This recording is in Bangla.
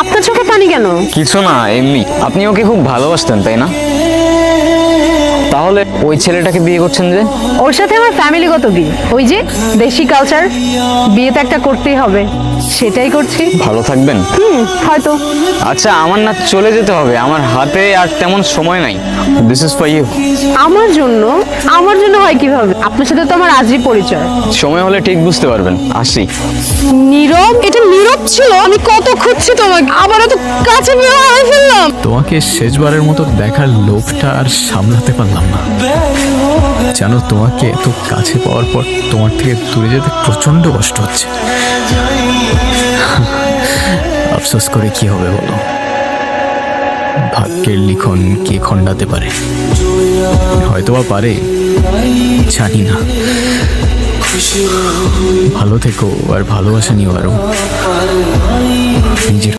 আপনার চোখে পানি কেন? কিছু না, এমনি। আপনি ওকে খুব ভালোবাসতেন তাই না? তাহলে ওই ছেলেটাকে বিয়ে করছেন যে? ওর সাথে আমার ফ্যামিলিগত বিয়ে, ওই যে দেশি কালচার, বিয়ে তো একটা করতেই হবে, সেটাই করছি। ভালো থাকবেন? হয়তো। আচ্ছা, আমার না চলে যেতে হবে, আমার হাতে আর তেমন সময় নাই। This is for you. আমার জন্য? আমার জন্য হয় কিভাবে? আপনার সাথে তো আমার আজই পরিচয়। সময় হলে ঠিক বুঝতে পারবেন। আসি। নীরব? এটা নীরব ছিল? আমি কত খুঁজছি তোমাকে, আবার তো কাছে বিয়ে হয়ে ফেললাম। তোমাকে শেষবারের মতো দেখার লোভটা আর সামলাতে পারলাম না। জানো, তোমাকে এত কাছে পাওয়ার পর তোমার থেকে দূরে যেতে প্রচন্ড কষ্ট হচ্ছে। আফসোস করে কি হবে বলো? ভাগ্যের লিখন কে খণ্ডাতে পারে? হয়তোবা পারে, জানি না। ভালো থেকো আর ভালোবাসা নিও আরো। নিজের